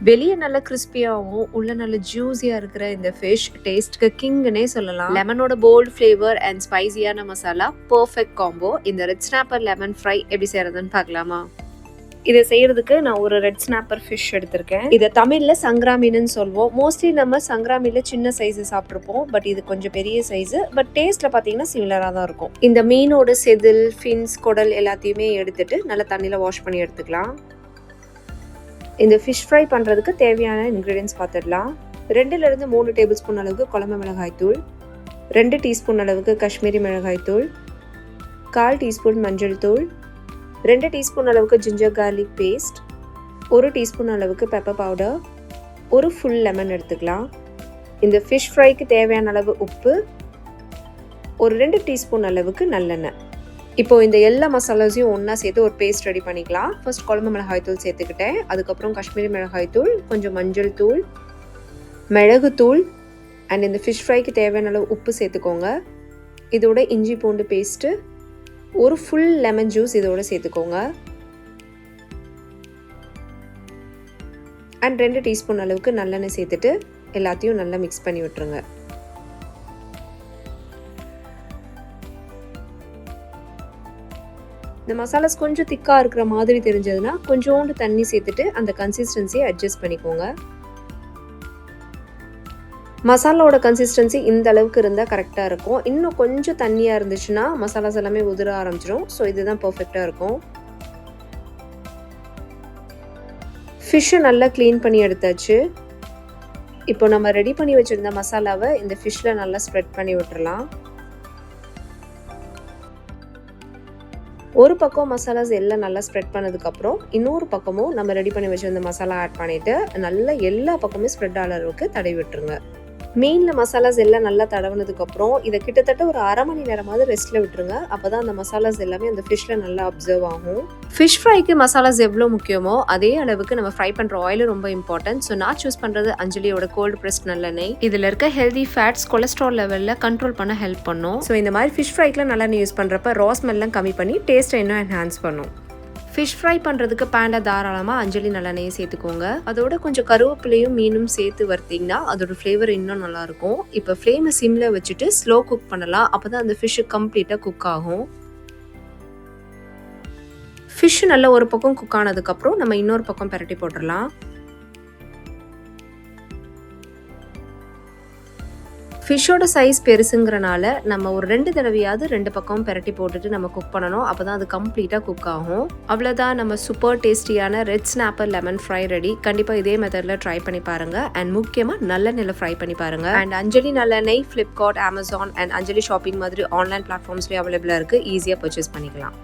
வெளியே நல்ல கிறிஸ்பியாகவும் உள்ள நல்ல ஜூஸியா இருக்கிற இந்த ஃபிஷ் டேஸ்ட்க்கு கிங்னே சொல்லலாம். லெமனோட போல்ட் ஃபிளேவர் அண்ட் ஸ்பைசியான மசாலா பர்ஃபெக்ட் காம்போ. இந்த ரெட் ஸ்னாப்பர் லெமன் ஃப்ரை எப்படி செய்யறதுன்னு பார்க்கலாமா? இதை செய்யறதுக்கு நான் ஒரு ரெட் ஸ்னாப்பர் ஃபிஷ் எடுத்திருக்கேன். இதை தமிழ்ல சங்கராமீன்னு சொல்வோம். மோஸ்ட்லி நம்ம சங்கராமீன்ல சின்ன சைஸ் சாப்பிட்ருப்போம், பட் இது கொஞ்சம் பெரிய சைஸ். பட் டேஸ்ட்ல பாத்தீங்கன்னா சிமிலரா தான் இருக்கும். இந்த மீனோட செதில், ஃபின்ஸ், குடல் எல்லாத்தையுமே எடுத்துட்டு நல்லா தண்ணியில வாஷ் பண்ணி எடுத்துக்கலாம். இந்த ஃபிஷ் ஃப்ரை பண்ணுறதுக்கு தேவையான இன்க்ரீடியன்ஸ் பார்த்துடலாம். 2லேருந்து 3 டேபிள் ஸ்பூன் அளவுக்கு குழம்பு மிளகாய் தூள், 2 டீஸ்பூன் அளவுக்கு காஷ்மீரி மிளகாய் தூள், 1/4 டீஸ்பூன் மஞ்சள் தூள், 2 டீஸ்பூன் அளவுக்கு ஜிஞ்சர் கார்லிக் பேஸ்ட், 1 டீஸ்பூன் அளவுக்கு பெப்பர் பவுடர், ஒரு ஃபுல் லெமன் எடுத்துக்கலாம். இந்த ஃபிஷ் ஃப்ரைக்கு தேவையான அளவு உப்பு, ஒரு 2 டீஸ்பூன் அளவுக்கு நல்லெண்ணெய். இப்போ இந்த எல்லா மசாலாஸையும் ஒன்றா சேர்த்து ஒரு பேஸ்ட் ரெடி பண்ணிக்கலாம். ஃபர்ஸ்ட் குழம்பு மிளகாய் தூள் சேர்த்துக்கிட்டேன். அதுக்கப்புறம் காஷ்மீரி மிளகாய் தூள், கொஞ்சம் மஞ்சள் தூள், மிளகு தூள் அண்ட் இந்த ஃபிஷ் ஃப்ரைக்கு தேவையான அளவு உப்பு சேர்த்துக்கோங்க. இதோட இஞ்சி பூண்டு பேஸ்ட்டு, ஒரு ஃபுல் லெமன் ஜூஸ் இதோட சேர்த்துக்கோங்க அண்ட் 2 டீஸ்பூன் அளவுக்கு நல்லெண்ணெய் சேர்த்துட்டு எல்லாத்தையும் நல்லா மிக்ஸ் பண்ணி விட்டுருங்க. இந்த மசாலாஸ் கொஞ்சம் திக்காக இருக்கிற மாதிரி தெரிஞ்சதுன்னா கொஞ்சோண்டு தண்ணி சேர்த்துட்டு அந்த கன்சிஸ்டன்சியை அட்ஜஸ்ட் பண்ணிக்கோங்க. மசாலாவோட கன்சிஸ்டன்சி இந்த அளவுக்கு இருந்தால் கரெக்டாக இருக்கும். இன்னும் கொஞ்சம் தண்ணியாக இருந்துச்சுன்னா மசாலாஸ் எல்லாமே உதிர ஆரம்பிச்சிடும். ஸோ இதுதான் பர்ஃபெக்டாக இருக்கும். ஃபிஷ்ஷை நல்லா க்ளீன் பண்ணி எடுத்தாச்சு. இப்போ நம்ம ரெடி பண்ணி வச்சுருந்த மசாலாவை இந்த ஃபிஷ்ஷில் நல்லா ஸ்ப்ரெட் பண்ணி விட்டுறலாம். ஒரு பக்கம் மசாலாஸ் எல்லாம் நல்லா ஸ்ப்ரெட் பண்ணதுக்கப்புறம் இன்னொரு பக்கமும் நம்ம ரெடி பண்ணி வச்சிருந்த மசாலா ஆட் பண்ணிவிட்டு நல்லா எல்லா பக்கமும் ஸ்ப்ரெட் ஆகிற அளவுக்கு தடவி விட்டுருங்க. மீனில் மசாலாஸ் எல்லாம் நல்லா தடவினதுக்கப்புறம் இதை கிட்டத்தட்ட ஒரு அரை மணி நேரமாவது ரெஸ்ட்டில் விட்டுருங்க. அப்போ தான் அந்த மசாலாஸ் எல்லாமே அந்த ஃபிஷ்ஷில் நல்லா அப்சர்வ் ஆகும். ஃபிஷ் ஃப்ரைக்கு மசாலாஸ் எவ்வளோ முக்கியமோ அதே அளவுக்கு நம்ம ஃப்ரை பண்ணுற ஆயிலும் ரொம்ப இம்பார்ட்டன்ட். ஸோ நான் சூஸ் பண்ணுறது அஞ்சலியோட கோல்டு ப்ரெஸ்ட் நல்லெண்ணெய். இதில் இருக்க ஹெல்தி ஃபேட்ஸ் கொலஸ்ட்ரால் லெவலில் கண்ட்ரோல் பண்ண ஹெல்ப் பண்ணும். ஸோ இந்த மாதிரி ஃபிஷ் ஃப்ரைக்கில் நல்லெண்ணெய் யூஸ் பண்ணுறப்ப ரா ஸ்மெல்லாம் கம்மி பண்ணி டேஸ்ட்டை இன்னும் என்ஹான்ஸ் பண்ணும். ஃபிஷ் ஃப்ரை பண்ணுறதுக்கு பேனில் தாராளமாக அஞ்சலி நல்லெண்ணெயை சேர்த்துக்கோங்க. அதோட கொஞ்சம் கருவேப்பிலையும் மீனும் சேர்த்து வறுத்தீங்கன்னா அதோட ஃப்ளேவர் இன்னும் நல்லாயிருக்கும். இப்போ ஃப்ளேமை சிம்மில் வச்சுட்டு ஸ்லோ குக் பண்ணலாம். அப்போ தான் அந்த ஃபிஷ்ஷு கம்ப்ளீட்டாக குக் ஆகும். ஃபிஷ்ஷு நல்லா ஒரு பக்கம் குக் ஆனதுக்கப்புறம் நம்ம இன்னொரு பக்கம் பெரட்டி போட்டுடலாம். ஃபிஷ்ஷோட சைஸ் பெருசுங்கிறனால நம்ம ஒரு 2 தடவையாவது 2 பக்கம் பெரட்டி போட்டுட்டு நம்ம குக் பண்ணணும். அப்போ தான் அது கம்ப்ளீட்டாக குக் ஆகும். அவ்வளோதான், நம்ம சூப்பர் டேஸ்டியான red snapper lemon fry ready. கண்டிப்பாக இதே மெத்தடில் ட்ரை பண்ணி பாருங்கள். அண்ட் முக்கியமாக நல்லெண்ணெயில் ஃப்ரை பண்ணி பாருங்கள். அண்ட் அஞ்சலி நல்லெண்ணெய் Flipkart, Amazon and Anjali shopping மாதிரி ஆன்லைன் பிளாட்ஃபார்ம்ஸ்லேயே அவைலபிளாக இருக்குது. ஈஸியாக பர்ச்சேஸ் பண்ணிக்கலாம்.